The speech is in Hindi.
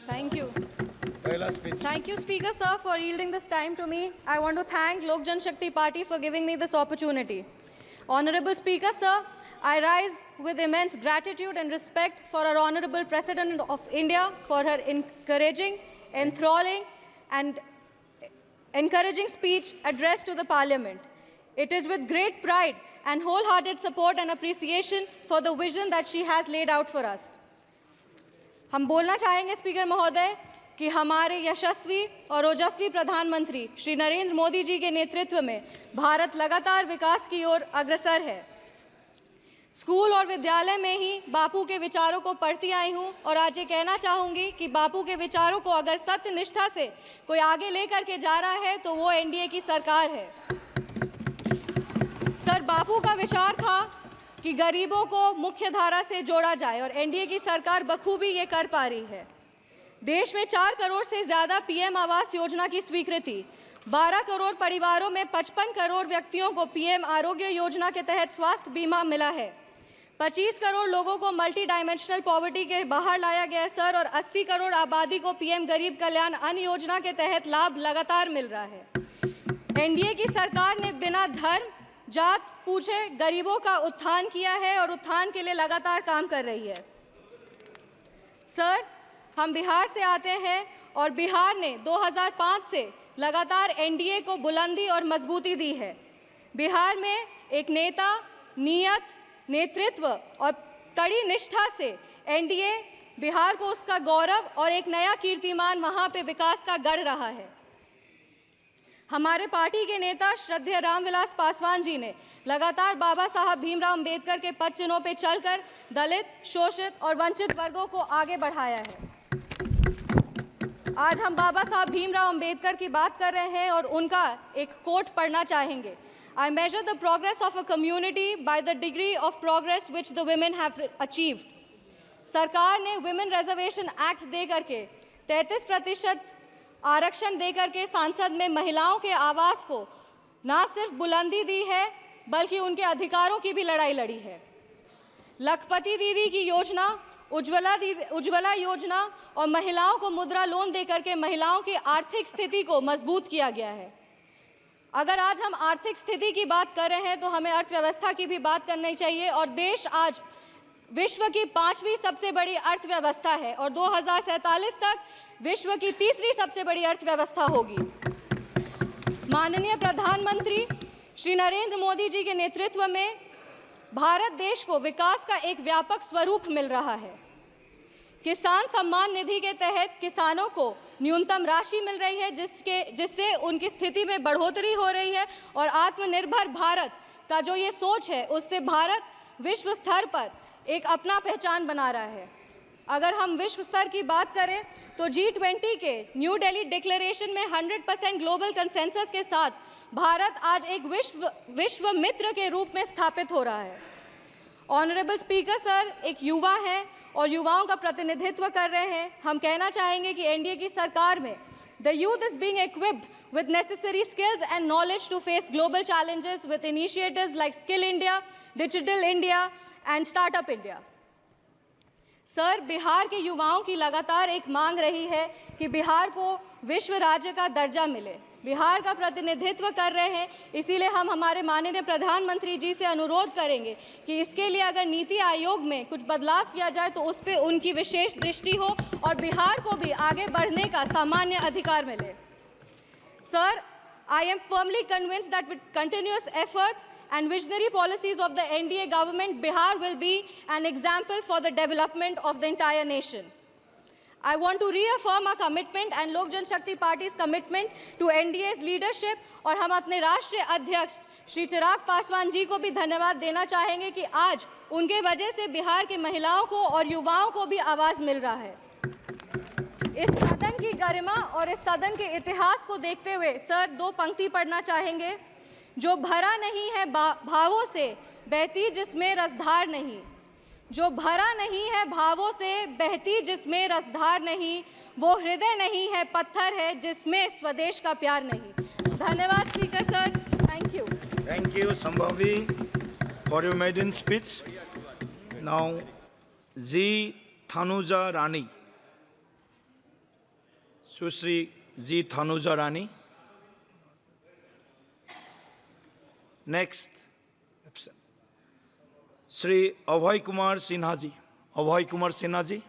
Thank you. Thank you, Speaker Sir, for yielding this time to me. I want to thank Lok Jan Shakti Party for giving me this opportunity. Honorable Speaker Sir, I rise with immense gratitude and respect for our Honorable President of India for her encouraging, enthralling and encouraging speech addressed to the Parliament. It is with great pride and wholehearted support and appreciation for the vision that she has laid out for us. हम बोलना चाहेंगे स्पीकर महोदय कि हमारे यशस्वी और ओजस्वी प्रधानमंत्री श्री नरेंद्र मोदी जी के नेतृत्व में भारत लगातार विकास की ओर अग्रसर है। स्कूल और विद्यालय में ही बापू के विचारों को पढ़ती आई हूँ और आज ये कहना चाहूँगी कि बापू के विचारों को अगर सत्य निष्ठा से कोई आगे लेकर के जा रहा है तो वो एनडीए की सरकार है। सर, बापू का विचार था कि गरीबों को मुख्य धारा से जोड़ा जाए और एनडीए की सरकार बखूबी ये कर पा रही है। देश में 4 करोड़ से ज़्यादा पीएम आवास योजना की स्वीकृति, 12 करोड़ परिवारों में 55 करोड़ व्यक्तियों को पीएम आरोग्य योजना के तहत स्वास्थ्य बीमा मिला है। 25 करोड़ लोगों को मल्टी डायमेंशनल पॉवर्टी के बाहर लाया गया है सर, और 80 करोड़ आबादी को पीएम गरीब कल्याण अन्न योजना के तहत लाभ लगातार मिल रहा है। एनडीए की सरकार ने बिना धर्म जात पूछे गरीबों का उत्थान किया है और उत्थान के लिए लगातार काम कर रही है। सर, हम बिहार से आते हैं और बिहार ने 2005 से लगातार एनडीए को बुलंदी और मजबूती दी है। बिहार में एक नेता, नियत, नेतृत्व और कड़ी निष्ठा से एनडीए बिहार को उसका गौरव और एक नया कीर्तिमान वहाँ पे विकास का गढ़ रहा है। हमारे पार्टी के नेता श्रद्धेय रामविलास पासवान जी ने लगातार बाबा साहब भीमराव अंबेडकर के पद चिन्हों पर चलकर दलित, शोषित और वंचित वर्गों को आगे बढ़ाया है। आज हम बाबा साहब भीमराव अंबेडकर की बात कर रहे हैं और उनका एक कोट पढ़ना चाहेंगे। I measure the progress of a community by the degree of progress which the women have achieved. सरकार ने Women Reservation Act दे करके 33% आरक्षण देकर के सांसद में महिलाओं के आवास को ना सिर्फ बुलंदी दी है बल्कि उनके अधिकारों की भी लड़ाई लड़ी है। लखपति दीदी की योजना, उज्ज्वला योजना और महिलाओं को मुद्रा लोन देकर के महिलाओं की आर्थिक स्थिति को मजबूत किया गया है। अगर आज हम आर्थिक स्थिति की बात कर रहे हैं तो हमें अर्थव्यवस्था की भी बात करनी चाहिए और देश आज विश्व की 5वीं सबसे बड़ी अर्थव्यवस्था है और 2047 तक विश्व की 3री सबसे बड़ी अर्थव्यवस्था होगी। माननीय प्रधानमंत्री श्री नरेंद्र मोदी जी के नेतृत्व में भारत देश को विकास का एक व्यापक स्वरूप मिल रहा है। किसान सम्मान निधि के तहत किसानों को न्यूनतम राशि मिल रही है जिससे उनकी स्थिति में बढ़ोतरी हो रही है और आत्मनिर्भर भारत का जो ये सोच है उससे भारत विश्व स्तर पर एक अपना पहचान बना रहा है। अगर हम विश्व स्तर की बात करें तो G20 के न्यू दिल्ली डिक्लेरेशन में 100% ग्लोबल कंसेंसस के साथ भारत आज एक विश्व मित्र के रूप में स्थापित हो रहा है। ऑनरेबल स्पीकर सर एक युवा हैं और युवाओं का प्रतिनिधित्व कर रहे हैं। हम कहना चाहेंगे कि एनडीए की सरकार में the youth is being equipped with necessary skills and knowledge to face global challenges with initiatives like Skill India, Digital India and Startup India. Sir, Bihar के युवाओं की लगातार एक मांग रही है कि बिहार को विश्व राज्य का दर्जा मिले। बिहार का प्रतिनिधित्व कर रहे हैं, इसीलिए हम हमारे माननीय प्रधानमंत्री जी से अनुरोध करेंगे कि इसके लिए अगर नीति आयोग में कुछ बदलाव किया जाए तो उस पर उनकी विशेष दृष्टि हो और बिहार को भी आगे बढ़ने का सामान्य अधिकार मिले। Sir, I am firmly convinced that with continuous efforts and visionary policies of the NDA government, Bihar will be an example for the development of the entire nation. I want to reaffirm our commitment and Lok Jan Shakti Party's commitment to NDA's leadership और हम अपने राष्ट्रीय अध्यक्ष श्री चिराग पासवान जी को भी धन्यवाद देना चाहेंगे कि आज उनके वजह से बिहार की महिलाओं को और युवाओं को भी आवाज़ मिल रहा है। इस सदन की गरिमा और इस सदन के इतिहास को देखते हुए सर 2 पंक्ति पढ़ना चाहेंगे। जो भरा नहीं है भावों से बहती जिसमें रसधार नहीं, जो भरा नहीं है भावों से बहती जिसमें रसधार नहीं, वो हृदय नहीं है पत्थर है जिसमें स्वदेश का प्यार नहीं। धन्यवाद speaker sir, thank you. Thank you, Sambhavi, for your maiden speech. Now, G. Thanuja Rani. Sushri G. Thanuja Rani. Next, Shri Abhay Kumar Sinha ji. Abhay Kumar Sinha ji.